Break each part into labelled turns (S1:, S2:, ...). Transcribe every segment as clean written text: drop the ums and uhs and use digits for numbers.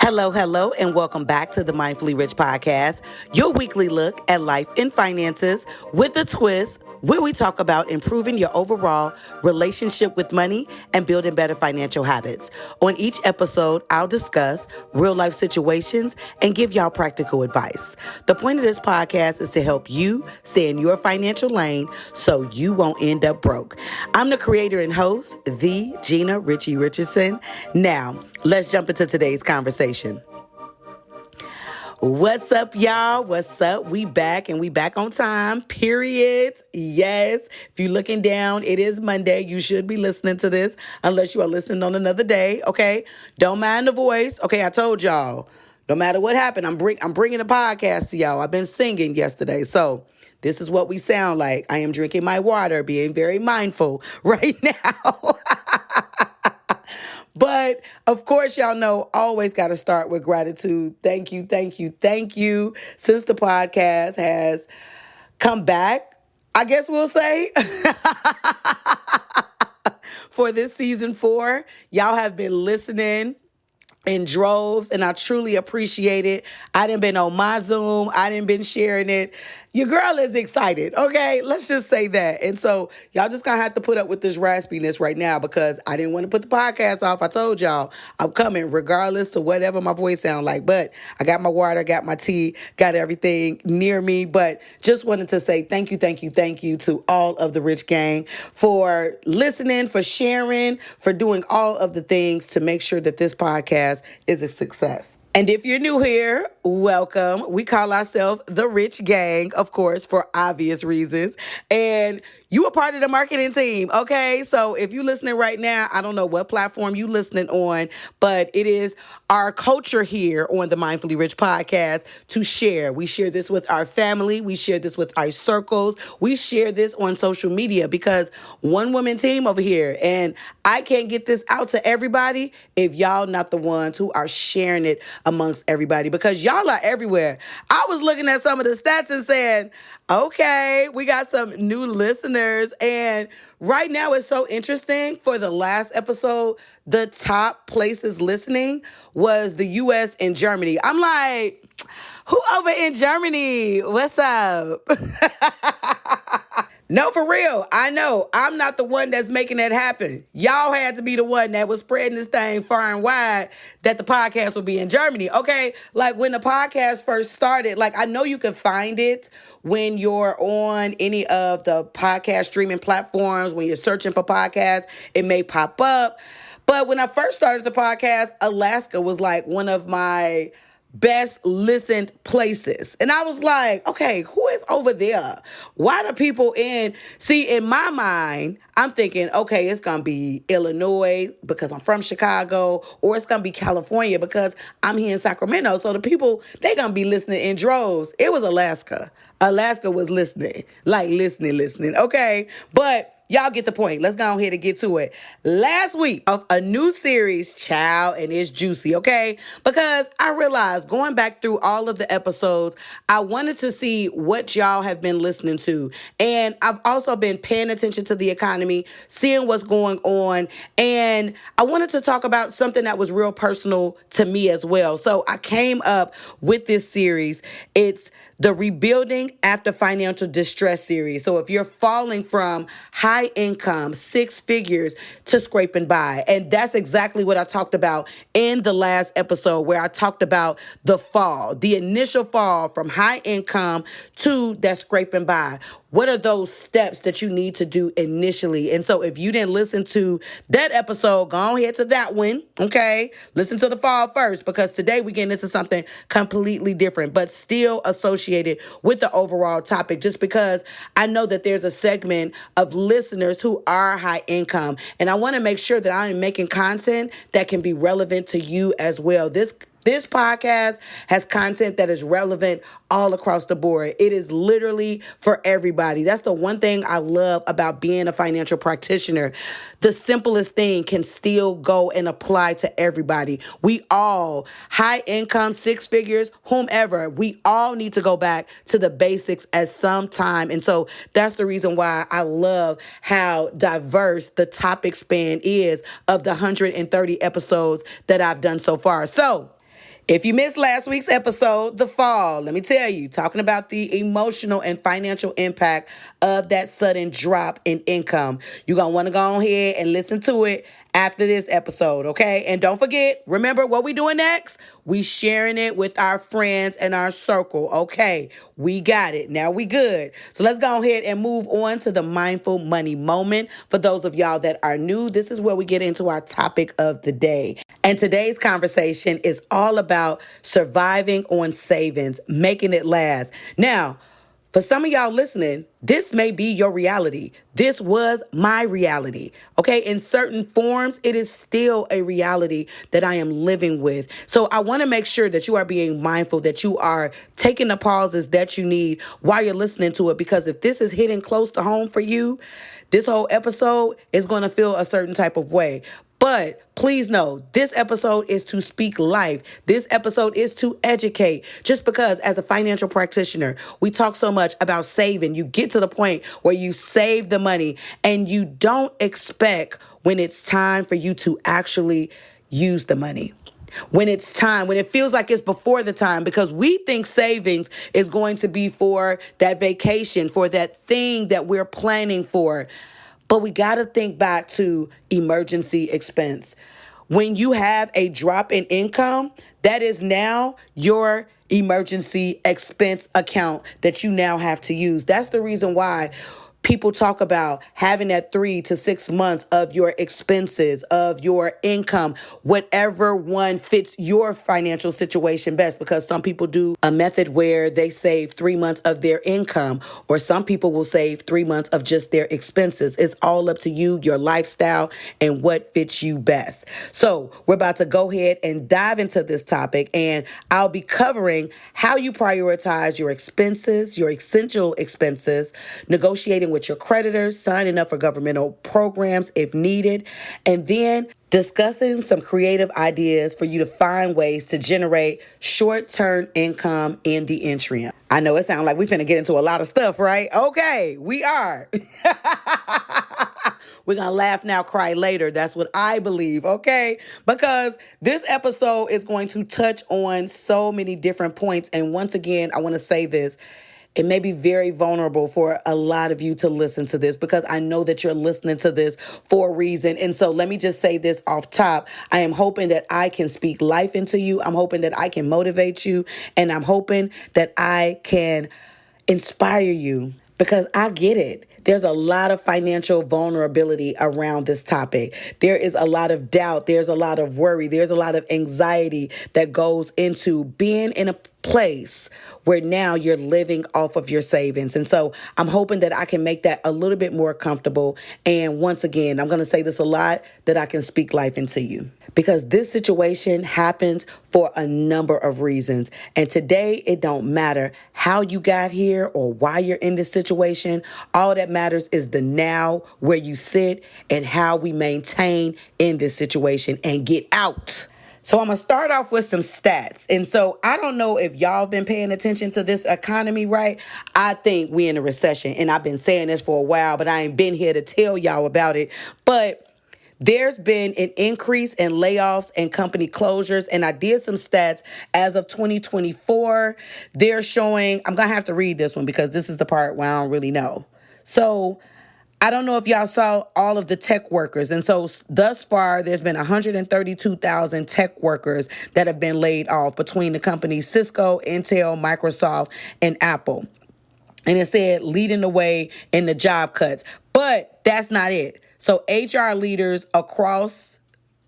S1: Hello, hello, and welcome back to the Mindfully Rich podcast, your weekly look at life and finances with a twist, where we talk about improving your overall relationship with money and building better financial habits. On each episode, I'll discuss real life situations and give y'all practical advice. The point of this podcast is to help you stay in your financial lane so you won't end up broke. I'm the creator and host, the Gina Richie Richardson. Now, let's jump into today's conversation. What's up, y'all? What's up? We back and we back on time, period. Yes. If you're looking down, it is Monday. You should be listening to this unless you are listening on another day, okay? Don't mind the voice. Okay, I told y'all, no matter what happened, I'm bringing a podcast to y'all. I've been singing yesterday, so this is what we sound like. I am drinking my water, being very mindful right now. But of course, y'all know, always got to start with gratitude. Thank you, thank you, thank you. Since the podcast has come back, I guess we'll say, for this season 4, y'all have been listening in droves, and I truly appreciate it. I done been on my Zoom. I done been sharing it. Your girl is excited, okay? Let's just say that. And so y'all just gonna have to put up with this raspiness right now because I didn't want to put the podcast off. I told y'all I'm coming regardless to whatever my voice sound like. But I got my water, got my tea, got everything near me. But just wanted to say thank you, thank you, thank you to all of the Rich Gang for listening, for sharing, for doing all of the things to make sure that this podcast is a success. And if you're new here, welcome. We call ourselves the Rich Gang, of course, for obvious reasons. And you are part of the marketing team, okay? So if you're listening right now, I don't know what platform you listening on, but it is our culture here on the Mindfully Rich podcast to share. We share this with our family. We share this with our circles. We share this on social media because one woman team over here, and I can't get this out to everybody if y'all not the ones who are sharing it amongst everybody because y'all are everywhere. I was looking at some of the stats and saying, okay, we got some new listeners. And right now it's so interesting. For the last episode, the top places listening was the US and Germany. I'm like, who over in Germany? What's up? No, for real. I know. I'm not the one that's making that happen. Y'all had to be the one that was spreading this thing far and wide that the podcast would be in Germany. Okay. Like when the podcast first started, like I know you can find it when you're on any of the podcast streaming platforms, when you're searching for podcasts, it may pop up. But when I first started the podcast, Alaska was like one of my best listened places. And I was like, okay, who is over there? Why do people in my mind, I'm thinking, okay, it's going to be Illinois because I'm from Chicago, or it's going to be California because I'm here in Sacramento. So the people, they're going to be listening in droves. It was Alaska. Alaska was listening, like listening. Okay. But y'all get the point. Let's go ahead and get to it. Last week of a new series, child, and it's juicy, okay? Because I realized going back through all of the episodes, I wanted to see what y'all have been listening to. And I've also been paying attention to the economy, seeing what's going on. And I wanted to talk about something that was real personal to me as well. So I came up with this series. It's the Rebuilding After Financial Distress series. So if you're falling from high income, 6 figures to scraping by, and that's exactly what I talked about in the last episode where I talked about the fall, the initial fall from high income to that scraping by. What are those steps that you need to do initially? And so if you didn't listen to that episode, go ahead to that one, okay? Listen to the fall first because today we get into something completely different, but still associated with the overall topic just because I know that there's a segment of listeners who are high income. And I want to make sure that I'm making content that can be relevant to you as well. This podcast has content that is relevant all across the board. It is literally for everybody. That's the one thing I love about being a financial practitioner. The simplest thing can still go and apply to everybody. We all, high income, 6 figures, whomever, we all need to go back to the basics at some time. And so that's the reason why I love how diverse the topic span is of the 130 episodes that I've done so far. So If you missed last week's episode, The Fall, let me tell you, talking about the emotional and financial impact of that sudden drop in income. You're going to want to go ahead and listen to it after this episode, okay? And don't forget, remember what we doing next? We sharing it with our friends and our circle, okay? We got it. Now we good. So let's go ahead and move on to the mindful money moment. For those of y'all that are new, this is where we get into our topic of the day. And today's conversation is all about surviving on savings, making it last. Now, for some of y'all listening, this may be your reality. This was my reality. Okay, in certain forms, it is still a reality that I am living with. So I want to make sure that you are being mindful, that you are taking the pauses that you need while you're listening to it. Because if this is hitting close to home for you, this whole episode is going to feel a certain type of way. But please know, this episode is to speak life. This episode is to educate. Just because as a financial practitioner, we talk so much about saving. You get to the point where you save the money and you don't expect when it's time for you to actually use the money. When it's time, when it feels like it's before the time, because we think savings is going to be for that vacation, for that thing that we're planning for. But we got to think back to emergency expense. When you have a drop in income, that is now your emergency expense account that you now have to use. That's the reason why people talk about having that 3 to 6 months of your expenses, of your income, whatever one fits your financial situation best, because some people do a method where they save 3 months of their income, or some people will save 3 months of just their expenses. It's all up to you, your lifestyle, and what fits you best. So we're about to go ahead and dive into this topic, and I'll be covering how you prioritize your expenses, your essential expenses, negotiating with your creditors, signing up for governmental programs if needed, and then discussing some creative ideas for you to find ways to generate short-term income in the interim. I know it sounds like we're finna get into a lot of stuff, right? Okay, we are. We're going to laugh now, cry later. That's what I believe, okay? Because this episode is going to touch on so many different points. And once again, I want to say this. It may be very vulnerable for a lot of you to listen to this, because I know that you're listening to this for a reason. And so let me just say this off top. I am hoping that I can speak life into you. I'm hoping that I can motivate you. And I'm hoping that I can inspire you, because I get it. There's a lot of financial vulnerability around this topic. There is a lot of doubt. There's a lot of worry. There's a lot of anxiety that goes into being in a place where now you're living off of your savings. And so I'm hoping that I can make that a little bit more comfortable. And once again, I'm going to say this a lot, that I can speak life into you, because this situation happens for a number of reasons. And today, it don't matter how you got here or why you're in this situation. All that matters is the now, where you sit, and how we maintain in this situation and get out. So I'm going to start off with some stats. And so I don't know if y'all been paying attention to this economy, right? I think we in a recession, and I've been saying this for a while, but I ain't been here to tell y'all about it. But there's been an increase in layoffs and company closures. And I did some stats as of 2024. They're showing, I'm going to have to read this one because this is the part where I don't really know. So I don't know if y'all saw all of the tech workers. And so thus far, there's been 132,000 tech workers that have been laid off between the companies Cisco, Intel, Microsoft, and Apple. And it said leading the way in the job cuts. But that's not it. So HR leaders across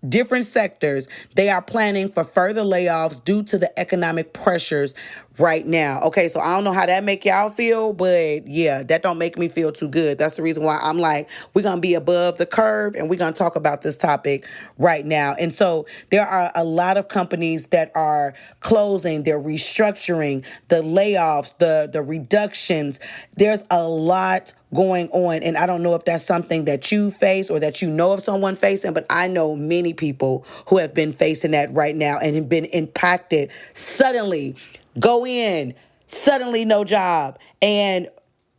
S1: different sectors, they are planning for further layoffs due to the economic pressures right now. Okay, so I don't know how that make y'all feel, but yeah, that don't make me feel too good. That's the reason why I'm like, we're going to be above the curve, and we're going to talk about this topic right now. And so there are a lot of companies that are closing, they're restructuring, the layoffs, the reductions. There's a lot going on. And I don't know if that's something that you face or that you know of someone facing, but I know many people who have been facing that right now and have been impacted. Suddenly go in, suddenly no job. And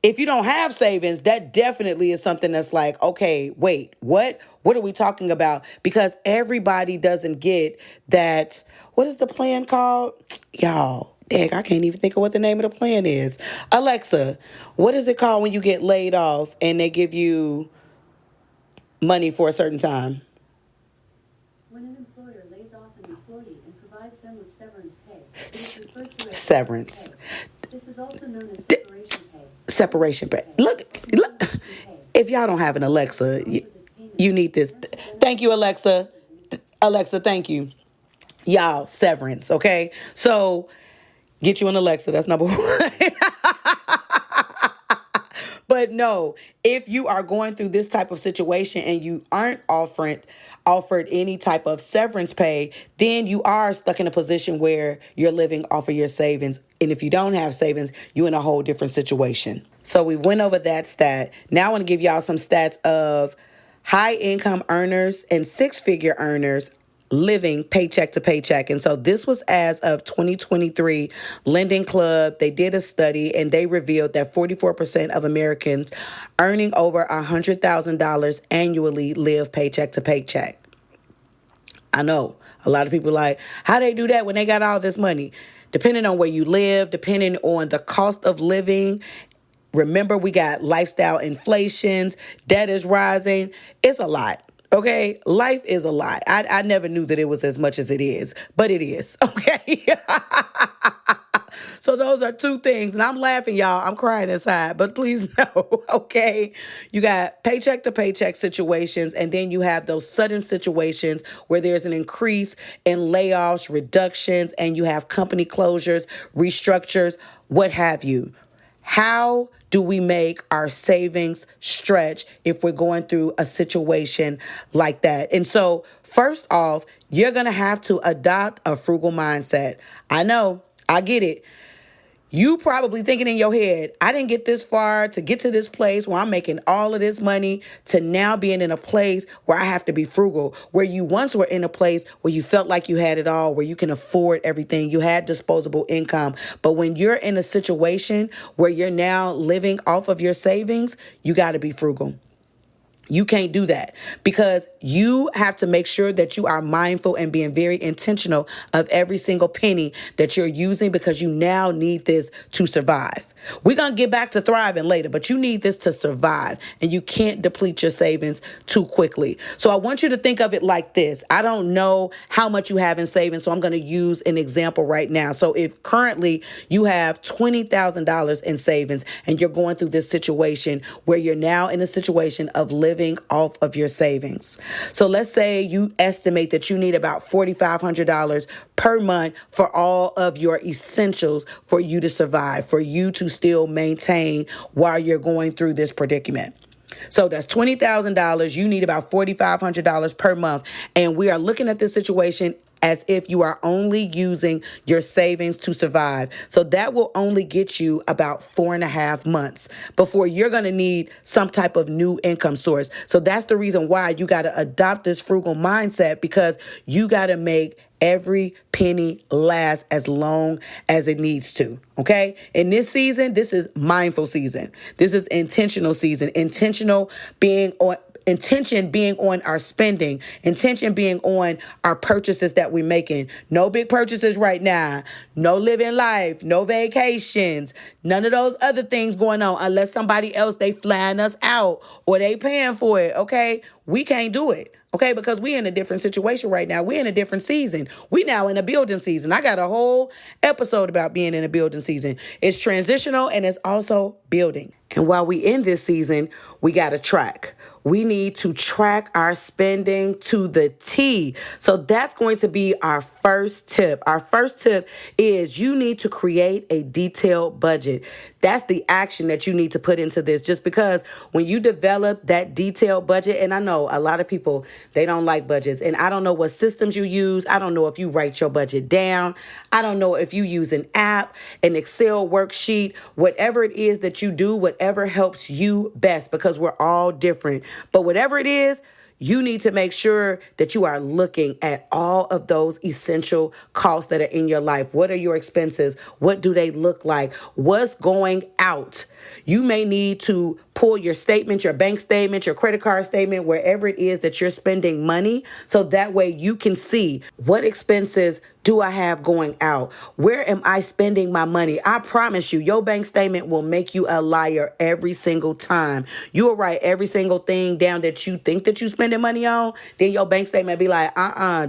S1: if you don't have savings, that definitely is something that's like, okay, wait, what? What are we talking about? Because everybody doesn't get that. What is the plan called? Y'all, dang, I can't even think of what the name of the plan is. Alexa, what is it called when you get laid off and they give you money for a certain time?
S2: When an employer lays off an employee and provides them with severance pay, it is referred to as
S1: Severance.
S2: pay. This is also known as separation pay.
S1: Separation pay. Look. If y'all don't have an Alexa, you need this. Thank you, Alexa. Alexa, thank you. Y'all, severance, okay? So get you an Alexa. That's number one. But no, if you are going through this type of situation and you aren't offered any type of severance pay, then you are stuck in a position where you're living off of your savings. And if you don't have savings, you're in a whole different situation. So we went over that stat. Now I want to give y'all some stats of high income earners and six-figure earners living paycheck to paycheck. And so this was as of 2023 Lending Club. They did a study and they revealed that 44% of Americans earning over $100,000 annually live paycheck to paycheck. I know a lot of people like, how they do that when they got all this money? Depending on where you live, depending on the cost of living. Remember, we got lifestyle inflations, debt is rising. It's a lot. Okay, life is a lot. I never knew that it was as much as it is, but it is. Okay. So those are two things. And I'm laughing, y'all. I'm crying inside, but please know, okay? You got paycheck to paycheck situations, and then you have those sudden situations where there's an increase in layoffs, reductions, and you have company closures, restructures, what have you. How do we make our savings stretch if we're going through a situation like that? And so, first off, you're going to have to adopt a frugal mindset. I know, I get it. You probably thinking in your head, I didn't get this far to get to this place where I'm making all of this money to now being in a place where I have to be frugal, where you once were in a place where you felt like you had it all, where you can afford everything, you had disposable income. But when you're in a situation where you're now living off of your savings, you got to be frugal. You can't do that because you have to make sure that you are mindful and being very intentional of every single penny that you're using because you now need this to survive. We're going to get back to thriving later, but you need this to survive and you can't deplete your savings too quickly. So I want you to think of it like this. I don't know how much you have in savings, so I'm going to use an example right now. So if currently you have $20,000 in savings and you're going through this situation where you're now in a situation of living off of your savings. So let's say you estimate that you need about $4,500 per month for all of your essentials for you to survive, for you to still maintain while you're going through this predicament. So that's $20,000. You need about $4,500 per month. And we are looking at this situation as if you are only using your savings to survive. So that will only get you about 4.5 months before you're going to need some type of new income source. So that's the reason why you got to adopt this frugal mindset, because you got to make every penny last as long as it needs to. Okay. In this season, this is mindful season. This is intentional season. Intention being on our spending, intention being on our purchases that we're making. No big purchases right now. No living life, no vacations, none of those other things going on unless somebody else, they flying us out or they paying for it. Okay. We can't do it. Okay, because we're in a different situation right now. We're in a different season. We now in a building season. I got a whole episode about being in a building season. It's transitional and it's also building. And while we in this season, we got to track. We need to track our spending to the T. So that's going to be our first tip. Our first tip is you need to create a detailed budget. That's the action that you need to put into this, just because when you develop that detailed budget, and I know a lot of people, they don't like budgets, and I don't know what systems you use. I don't know if you write your budget down. I don't know if you use an app, an Excel worksheet, whatever it is that you do, whatever helps you best, because we're all different. But whatever it is, you need to make sure that you are looking at all of those essential costs that are in your life. What are your expenses? What do they look like? What's going out? You may need to pull your statement, your bank statement, your credit card statement, wherever it is that you're spending money. So that way you can see, what expenses do I have going out? Where am I spending my money? I promise you, your bank statement will make you a liar every single time. You will write every single thing down that you think that you're spending money on. Then your bank statement be like,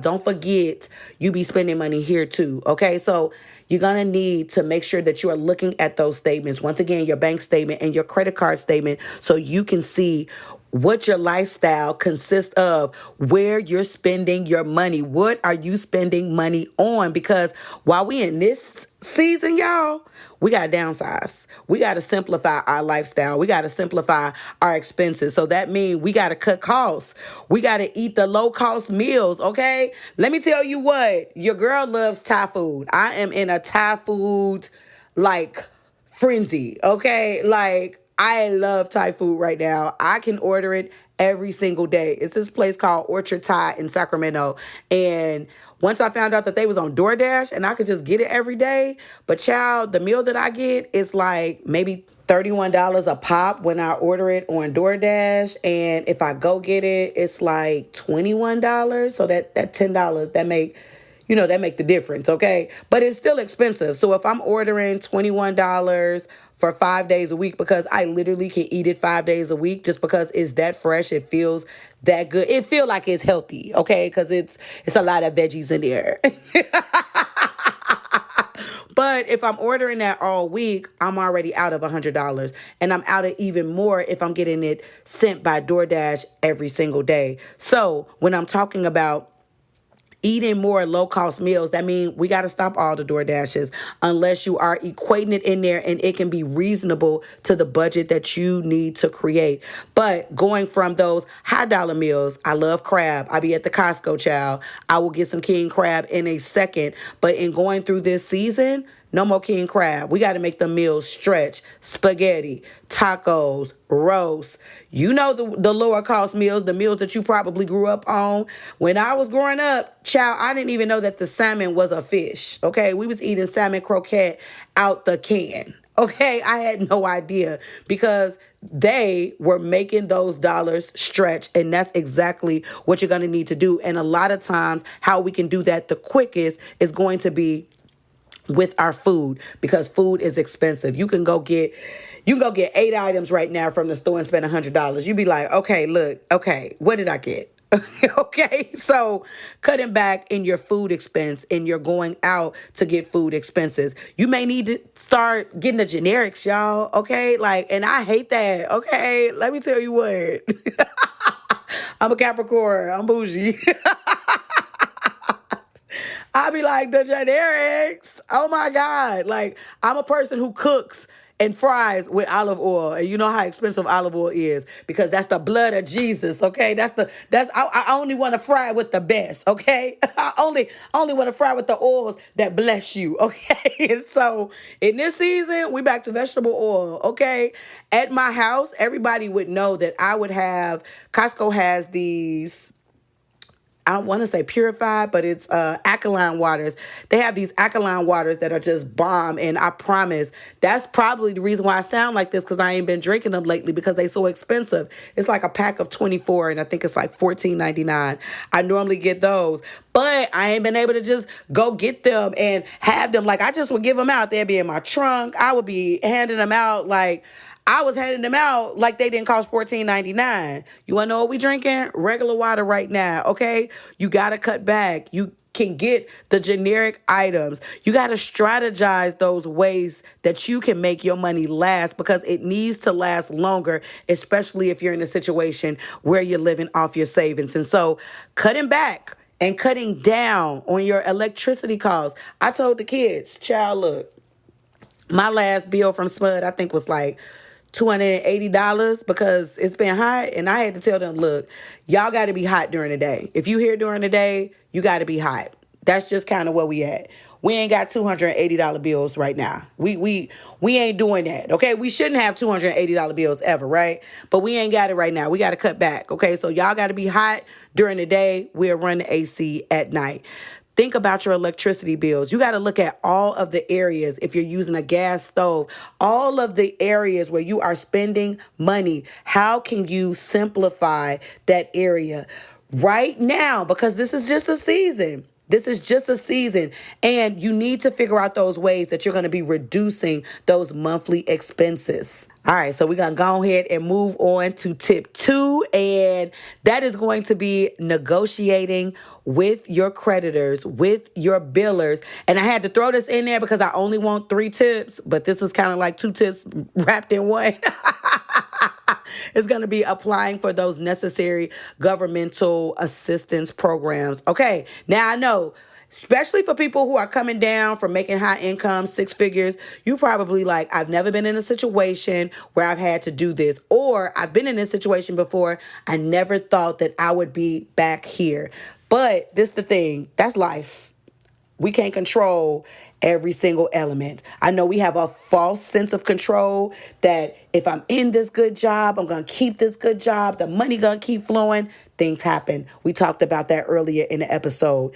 S1: don't forget you be spending money here too. Okay, so you're going to need to make sure that you are looking at those statements. Once again, your bank statement and your credit card statement, so you can see what your lifestyle consists of, where you're spending your money. What are you spending money on? Because while we in this season, y'all, we got to downsize. We got to simplify our lifestyle. We got to simplify our expenses. So that means we got to cut costs. We got to eat the low cost meals. Okay. Let me tell you what, your girl loves Thai food. I am in a Thai food like frenzy. Okay. Like, I love Thai food right now. I can order it every single day. It's this place called Orchard Thai in Sacramento. And once I found out that they was on DoorDash and I could just get it every day. But child, the meal that I get is like maybe $31 a pop when I order it on DoorDash. And if I go get it, it's like $21. So that $10 that make the difference, okay? But it's still expensive. So if I'm ordering $21 for 5 days a week, because I literally can eat it 5 days a week just because it's that fresh, it feels that good. It feels like it's healthy, okay? Because it's a lot of veggies in there. But if I'm ordering that all week, I'm already out of $100. And I'm out of even more if I'm getting it sent by DoorDash every single day. So when I'm talking about eating more low-cost meals, that means we got to stop all the DoorDashes unless you are equating it in there and it can be reasonable to the budget that you need to create. But going from those high-dollar meals, I love crab. I be at the Costco, child. I will get some king crab in a second. But in going through this season, no more king crab. We got to make the meals stretch. Spaghetti, tacos, roast. You know the lower cost meals, the meals that you probably grew up on. When I was growing up, child, I didn't even know that the salmon was a fish. Okay, we was eating salmon croquette out the can. Okay, I had no idea because they were making those dollars stretch, and that's exactly what you're going to need to do. And a lot of times, how we can do that the quickest is going to be with our food, because food is expensive. You can go get 8 items right now from the store and spend $100. You'd be like, okay, what did I get? Okay, so cutting back in your food expense and you're going out to get food expenses. You may need to start getting the generics, y'all. Okay, and I hate that. Okay, let me tell you what. I'm a Capricorn. I'm bougie. I be like, the generics. Oh my God. I'm a person who cooks and fries with olive oil. And you know how expensive olive oil is, because that's the blood of Jesus. Okay. I only want to fry with the best. Okay. I only want to fry with the oils that bless you. Okay. So in this season, we back to vegetable oil. Okay. At my house, everybody would know that I would have, Costco has these, I want to say purified, but it's alkaline waters. They have these alkaline waters that are just bomb. And I promise that's probably the reason why I sound like this, because I ain't been drinking them lately because they so expensive. It's like a pack of 24 and I think it's like $14.99. I normally get those, but I ain't been able to just go get them and have them. I just would give them out. They'd be in my trunk. I would be handing them out I was handing them out like they didn't cost $14.99. You want to know what we drinking? Regular water right now, okay? You got to cut back. You can get the generic items. You got to strategize those ways that you can make your money last, because it needs to last longer, especially if you're in a situation where you're living off your savings. And so cutting back and cutting down on your electricity costs. I told the kids, child, look, my last bill from SMUD, I think was like $280 because it's been hot. And I had to tell them, look, y'all got to be hot during the day. If you here during the day, you got to be hot. That's just kind of where we at. we ain't got $280 bills right now. We ain't doing that. Okay. We shouldn't have $280 bills ever, right? But we ain't got it right now. We got to cut back. Okay. So y'all got to be hot during the day. We'll run the AC at night. Think about your electricity bills. You got to look at all of the areas, if you're using a gas stove, all of the areas where you are spending money. How can you simplify that area right now? Because this is just a season. This is just a season. And you need to figure out those ways that you're going to be reducing those monthly expenses. All right, so we're going to go ahead and move on to tip 2, and that is going to be negotiating with your creditors, with your billers. And I had to throw this in there because I only want 3 tips, but this is kind of like 2 tips wrapped in one. It's going to be applying for those necessary governmental assistance programs. Okay, now I know, especially for people who are coming down from making high income, 6 figures, you probably like, I've never been in a situation where I've had to do this, or I've been in this situation before. I never thought that I would be back here. But this is the thing, that's life. We can't control every single element. I know we have a false sense of control that if I'm in this good job, I'm going to keep this good job, the money going to keep flowing. Things happen. We talked about that earlier in the episode.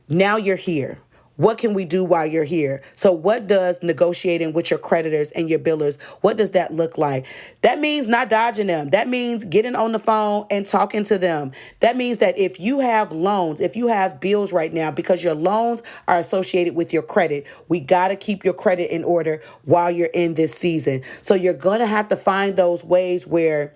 S1: Now you're here. What can we do while you're here? So what does negotiating with your creditors and your billers, what does that look like? That means not dodging them. That means getting on the phone and talking to them. That means that if you have loans, if you have bills right now, because your loans are associated with your credit, we got to keep your credit in order while you're in this season. So you're going to have to find those ways where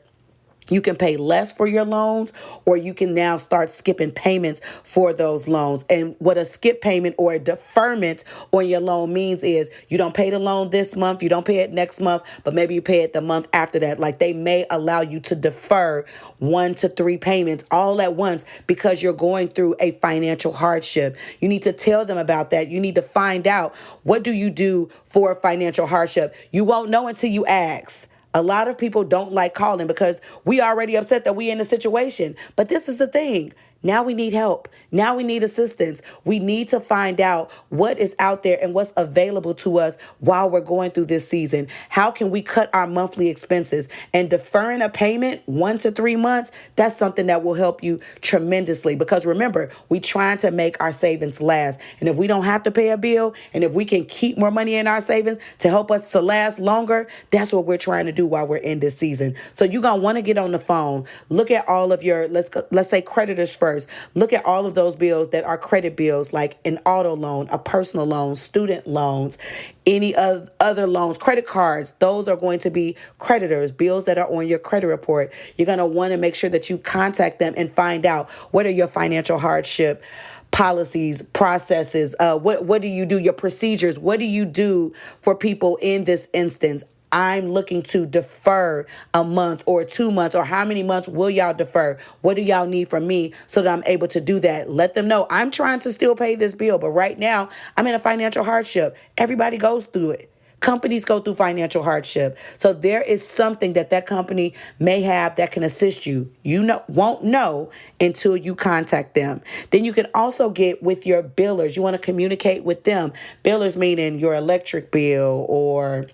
S1: you can pay less for your loans, or you can now start skipping payments for those loans. And what a skip payment or a deferment on your loan means is you don't pay the loan this month, you don't pay it next month, but maybe you pay it the month after that. Like they may allow you to defer 1 to 3 payments all at once because you're going through a financial hardship. You need to tell them about that. You need to find out, what do you do for financial hardship? You won't know until you ask. A lot of people don't like calling because we already upset that we in a situation. But this is the thing. Now we need help. Now we need assistance. We need to find out what is out there and what's available to us while we're going through this season. How can we cut our monthly expenses? And deferring a payment 1 to 3 months, that's something that will help you tremendously. Because remember, we're trying to make our savings last. And if we don't have to pay a bill, and if we can keep more money in our savings to help us to last longer, that's what we're trying to do while we're in this season. So you're going to want to get on the phone, look at all of your, let's say creditors first. Look at all of those bills that are credit bills, like an auto loan, a personal loan, student loans, any other loans, credit cards. Those are going to be creditors, bills that are on your credit report. You're going to want to make sure that you contact them and find out what are your financial hardship policies, processes. What do you do? Your procedures. What do you do for people in this instance? I'm looking to defer a month or 2 months, or how many months will y'all defer? What do y'all need from me so that I'm able to do that? Let them know I'm trying to still pay this bill, but right now I'm in a financial hardship. Everybody goes through it. Companies go through financial hardship. So there is something that company may have that can assist you. You won't know until you contact them. Then you can also get with your billers. You want to communicate with them. Billers meaning your electric bill or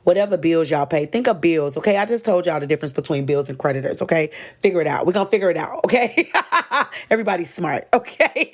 S1: whatever bills y'all pay. Think of bills, okay? I just told y'all the difference between bills and creditors, okay? Figure it out. We're going to figure it out, okay? Everybody's smart, okay?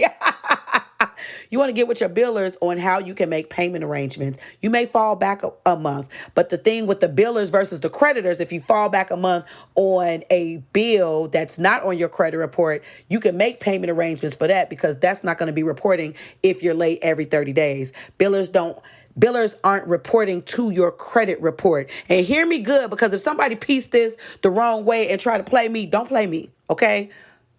S1: You want to get with your billers on how you can make payment arrangements. You may fall back a month, but the thing with the billers versus the creditors, if you fall back a month on a bill that's not on your credit report, you can make payment arrangements for that because that's not going to be reporting if you're late every 30 days. Billers aren't reporting to your credit report. And hear me good, because if somebody pieced this the wrong way and try to play me, don't play me, okay?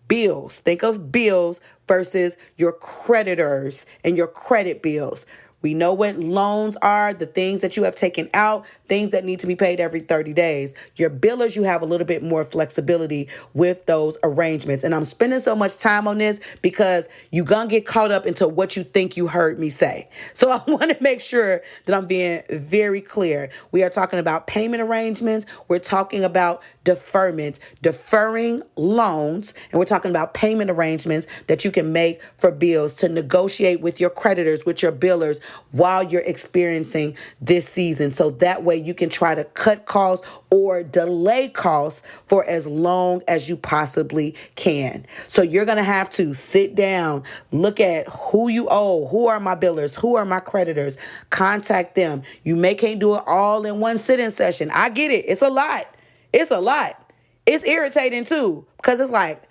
S1: Bills. Think of bills versus your creditors and your credit bills. We know what loans are, the things that you have taken out, things that need to be paid every 30 days. Your billers, you have a little bit more flexibility with those arrangements. And I'm spending so much time on this because you're going to get caught up into what you think you heard me say. So I want to make sure that I'm being very clear. We are talking about payment arrangements. We're talking about deferment, deferring loans, and we're talking about payment arrangements that you can make for bills to negotiate with your creditors, with your billers while you're experiencing this season. So that way you can try to cut costs or delay costs for as long as you possibly can. So you're going to have to sit down, look at who you owe, who are my billers, who are my creditors, contact them. You may can't do it all in one sitting session. I get it. It's a lot. It's a lot. It's irritating too, because it's like,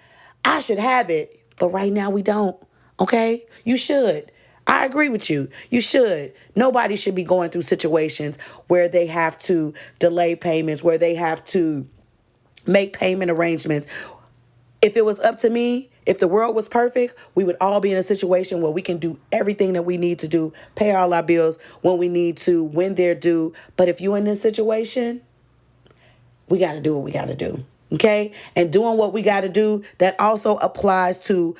S1: I should have it, but right now we don't. Okay? You should. I agree with you. You should. Nobody should be going through situations where they have to delay payments, where they have to make payment arrangements. If it was up to me, if the world was perfect, we would all be in a situation where we can do everything that we need to do, pay all our bills when we need to, when they're due. But if you're in this situation, we got to do what we got to do. Okay? And doing what we got to do, that also applies to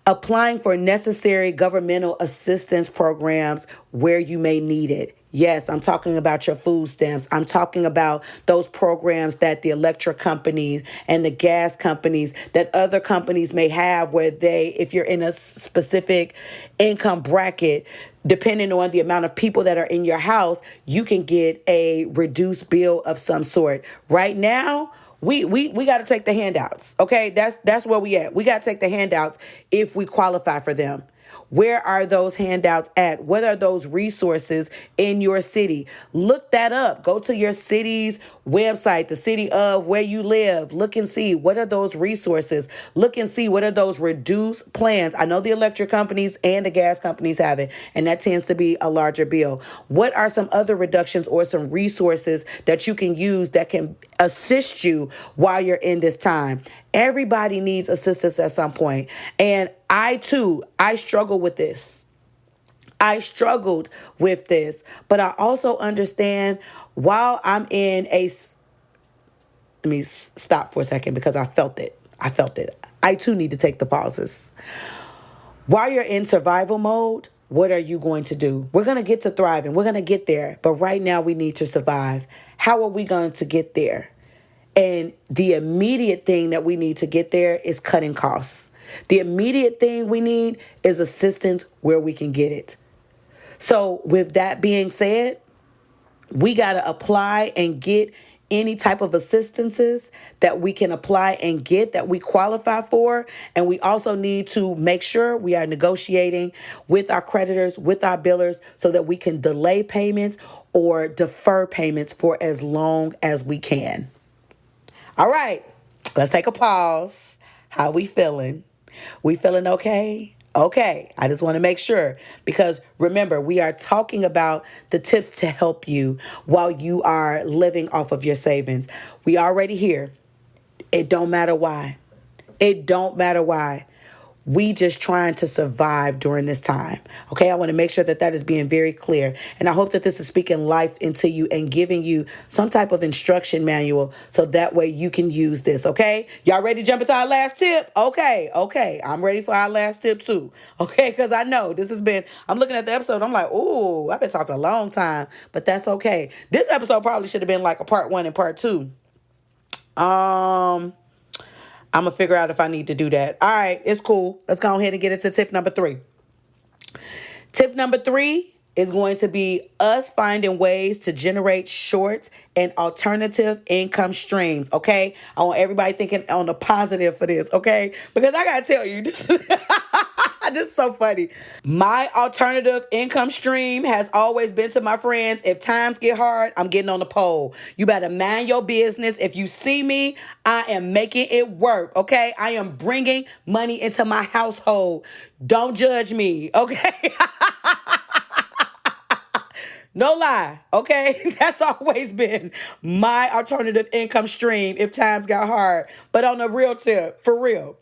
S1: applying for necessary governmental assistance programs where you may need it. Yes, I'm talking about your food stamps. I'm talking about those programs that the electric companies and the gas companies, that other companies may have, where if you're in a specific income bracket, depending on the amount of people that are in your house, you can get a reduced bill of some sort. Right now, we got to take the handouts. Okay, that's where we at. We got to take the handouts if we qualify for them. Where are those handouts at? What are those resources in your city? Look that up. Go to your city's website, the city of where you live. Look and see what are those resources. Look and see what are those reduced plans. I know the electric companies and the gas companies have it, and that tends to be a larger bill. What are some other reductions or some resources that you can use that can assist you while you're in this time? Everybody needs assistance at some point. And I struggle with this. I struggled with this, but I also understand while I'm in let me stop for a second because I felt it. I too need to take the pauses. While you're in survival mode, what are you going to do? We're going to get to thriving. We're going to get there. But right now we need to survive. How are we going to get there? And the immediate thing that we need to get there is cutting costs. The immediate thing we need is assistance where we can get it. So with that being said, we got to apply and get any type of assistances that we can apply and get that we qualify for. And we also need to make sure we are negotiating with our creditors, with our billers, so that we can delay payments or defer payments for as long as we can. All right, let's take a pause. How we feeling? We feeling okay? Okay, I just want to make sure, because remember, we are talking about the tips to help you while you are living off of your savings. We already here. It don't matter why. It don't matter why. We just trying to survive during this time. Okay, I want to make sure that is being very clear. And I hope that this is speaking life into you and giving you some type of instruction manual so that way you can use this. Okay, y'all ready to jump into our last tip? Okay. I'm ready for our last tip too. Okay, because I know I'm looking at the episode. I'm like, ooh, I've been talking a long time, but that's okay. This episode probably should have been like a part 1 and part 2. I'm going to figure out if I need to do that. All right, it's cool. Let's go ahead and get into tip number 3. Tip number 3 is going to be us finding ways to generate short and alternative income streams, okay? I want everybody thinking on the positive for this, okay? Because I got to tell you, this is so funny. My alternative income stream has always been to my friends. If times get hard, I'm getting on the pole. You better mind your business. If you see me, I am making it work, okay? I am bringing money into my household. Don't judge me, okay? No lie, okay? That's always been my alternative income stream if times got hard. But on a real tip, for real,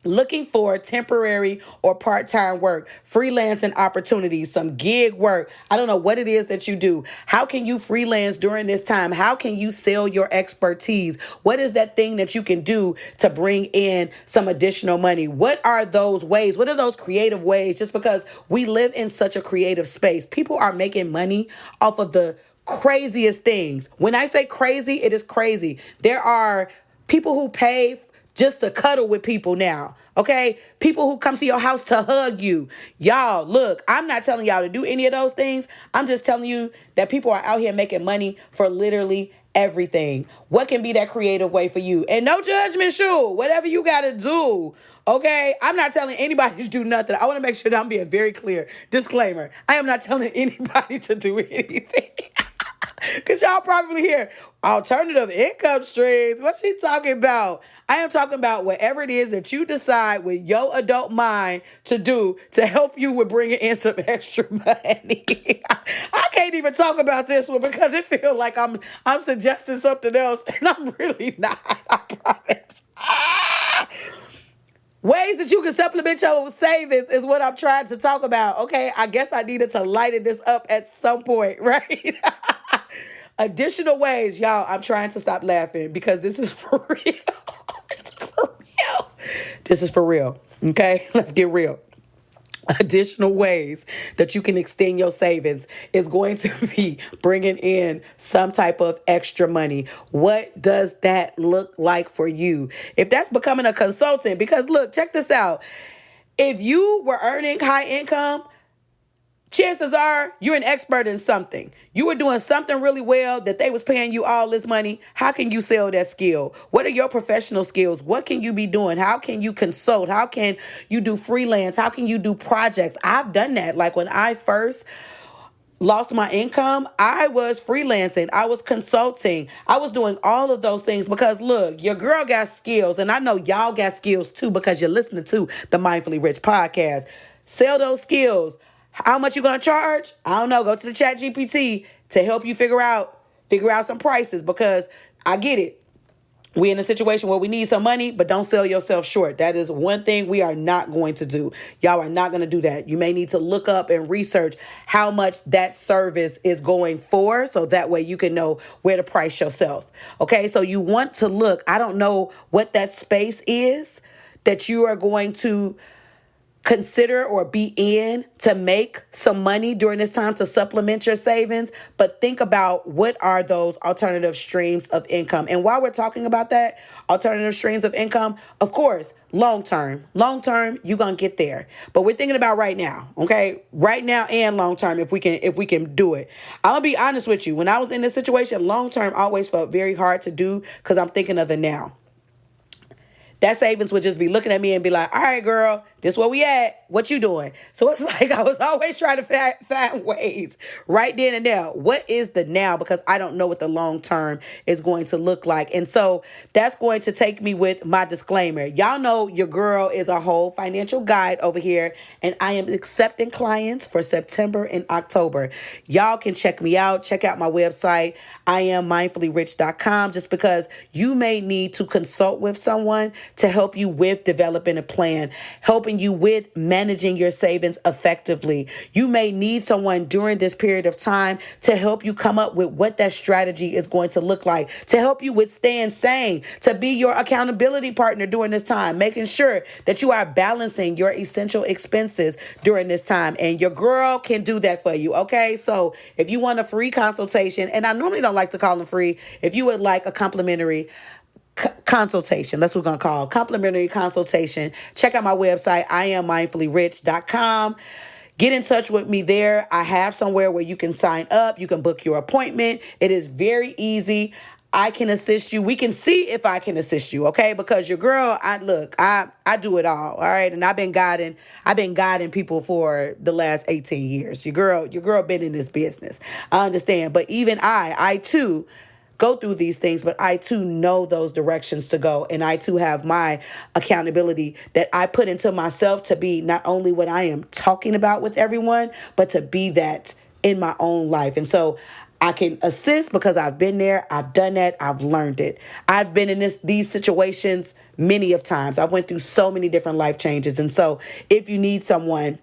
S1: looking for temporary or part-time work, freelancing opportunities, some gig work. I don't know what it is that you do. How can you freelance during this time? How can you sell your expertise? What is that thing that you can do to bring in some additional money? What are those ways? What are those creative ways? Just because we live in such a creative space, people are making money off of the craziest things. When I say crazy, it is crazy. There are people who pay just to cuddle with people now. Okay? People who come to your house to hug you. Y'all, look, I'm not telling y'all to do any of those things. I'm just telling you that people are out here making money for literally everything. What can be that creative way for you? And no judgment, sure. Whatever you got to do. Okay? I'm not telling anybody to do nothing. I want to make sure that I'm being very clear. Disclaimer. I am not telling anybody to do anything. Because y'all probably hear alternative income streams. What's she talking about? I am talking about whatever it is that you decide with your adult mind to do to help you with bringing in some extra money. I can't even talk about this one because it feels like I'm suggesting something else, and I'm really not. I promise. Ways that you can supplement your savings is what I'm trying to talk about. Okay, I guess I needed to lighten this up at some point, right? Additional ways, y'all. I'm trying to stop laughing because this is for real. This is for real. This is for real. Okay, let's get real. Additional ways that you can extend your savings is going to be bringing in some type of extra money. What does that look like for you? If that's becoming a consultant, because look, check this out. If you were earning high income, chances are you're an expert in something. You were doing something really well that they was paying you all this money. How can you sell that skill? What are your professional skills? What can you be doing? How can you consult? How can you do freelance? How can you do projects? I've done that. Like when I first lost my income, I was freelancing. I was consulting. I was doing all of those things because look, your girl got skills, and I know y'all got skills too because you're listening to the Mindfully Rich podcast. Sell those skills. How much you gonna charge? I don't know. Go to the chat GPT to help you figure out some prices because I get it. We're in a situation where we need some money, but don't sell yourself short. That is one thing we are not going to do. Y'all are not going to do that. You may need to look up and research how much that service is going for, so that way you can know where to price yourself. Okay, so you want to look. I don't know what that space is that you are going to consider or be in to make some money during this time to supplement your savings, but think about what are those alternative streams of income. And while we're talking about that, alternative streams of income, of course, long term, you're going to get there. But we're thinking about right now, okay? Right now and long term, if we can do it. I'm going to be honest with you. When I was in this situation, long term always felt very hard to do because I'm thinking of the now. That savings would just be looking at me and be like, all right, girl, this where we at. What you doing? So it's like I was always trying to find ways right then and there. What is the now? Because I don't know what the long term is going to look like. And so that's going to take me with my disclaimer. Y'all know your girl is a whole financial guide over here, and I am accepting clients for September and October. Y'all can check me out. Check out my website, IamMindfullyRich.com, just because you may need to consult with someone to help you with developing a plan, helping you with managing your savings effectively. You may need someone during this period of time to help you come up with what that strategy is going to look like, to help you with staying sane, to be your accountability partner during this time, making sure that you are balancing your essential expenses during this time. And your girl can do that for you, okay? So if you want a free consultation, and I normally don't like to call them free, if you would like a complimentary consultation, that's what we're going to call complimentary consultation, check out my website, IamMindfullyRich.com. Get in touch with me there. I have somewhere where you can sign up. You can book your appointment. It is very easy. I can assist you. We can see if I can assist you, okay? Because your girl, I do it all right? And I've been guiding people for the last 18 years. Your girl been in this business. I understand. But even I too go through these things, but I too know those directions to go. And I too have my accountability that I put into myself to be not only what I am talking about with everyone, but to be that in my own life. And so I can assist because I've been there. I've done that. I've learned it. I've been in these situations many of times. I've went through so many different life changes. And so if you need someone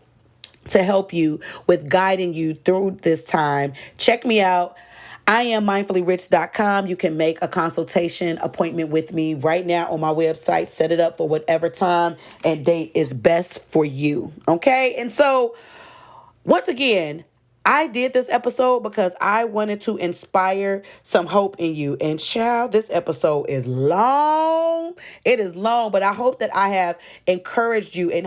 S1: to help you with guiding you through this time, check me out. IamMindfullyRich.com. You can make a consultation appointment with me right now on my website. Set it up for whatever time and date is best for you. Okay? And so, once again, I did this episode because I wanted to inspire some hope in you. And child, this episode is long. It is long, but I hope that I have encouraged you and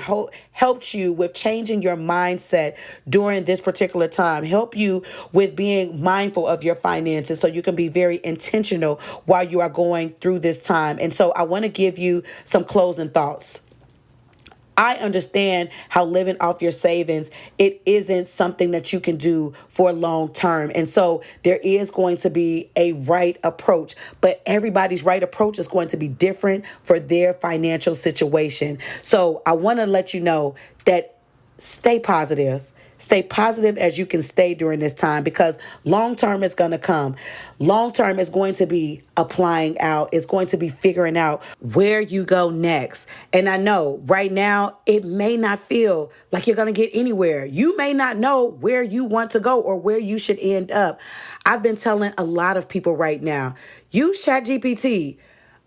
S1: helped you with changing your mindset during this particular time. Help you with being mindful of your finances so you can be very intentional while you are going through this time. And so I want to give you some closing thoughts. I understand how living off your savings, it isn't something that you can do for long term. And so there is going to be a right approach, but everybody's right approach is going to be different for their financial situation. So I want to let you know that stay positive. Stay positive as you can stay during this time, because long term is going to come. Long term is going to be applying out. It's going to be figuring out where you go next. And I know right now it may not feel like you're going to get anywhere. You may not know where you want to go or where you should end up. I've been telling a lot of people right now, use ChatGPT.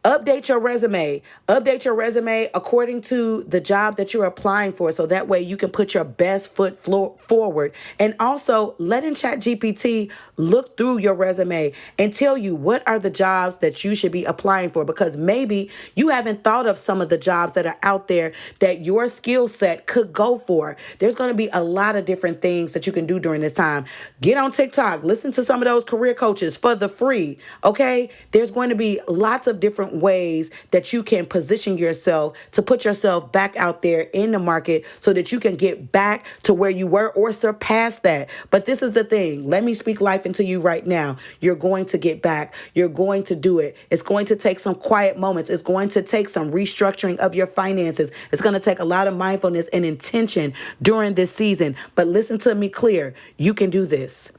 S1: Update your resume. Update your resume according to the job that you're applying for, so that way you can put your best foot forward. And also letting ChatGPT look through your resume and tell you what are the jobs that you should be applying for, because maybe you haven't thought of some of the jobs that are out there that your skill set could go for. There's going to be a lot of different things that you can do during this time. Get on TikTok. Listen to some of those career coaches for the free. Okay? There's going to be lots of different ways that you can position yourself to put yourself back out there in the market so that you can get back to where you were or surpass that. But this is the thing. Let me speak life into you right now. You're going to get back. You're going to do it. It's going to take some quiet moments. It's going to take some restructuring of your finances. It's going to take a lot of mindfulness and intention during this season. But listen to me clear. You can do this.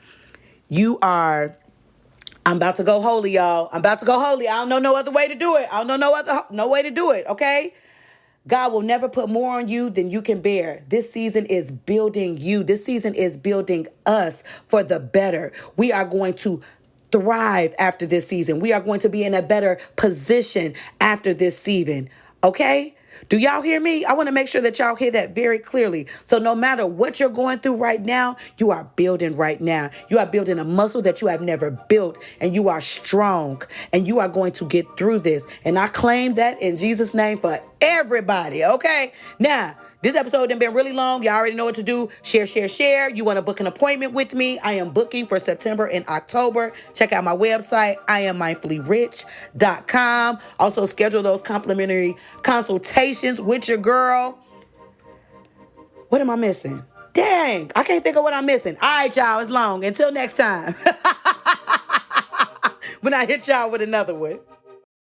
S1: I'm about to go holy, y'all. I'm about to go holy. I don't know no other way to do it. I don't know no way to do it, okay? God will never put more on you than you can bear. This season is building you. This season is building us for the better. We are going to thrive after this season. We are going to be in a better position after this season, okay? Do y'all hear me? I want to make sure that y'all hear that very clearly. So no matter what you're going through right now, you are building right now. You are building a muscle that you have never built, and you are strong, and you are going to get through this. And I claim that in Jesus' name for everybody, okay? Now, this episode has been really long. Y'all already know what to do. Share, share, share. You want to book an appointment with me? I am booking for September and October. Check out my website, IamMindfullyRich.com. Also, schedule those complimentary consultations with your girl. What am I missing? Dang, I can't think of what I'm missing. All right, y'all, it's long. Until next time. When I hit y'all with another one.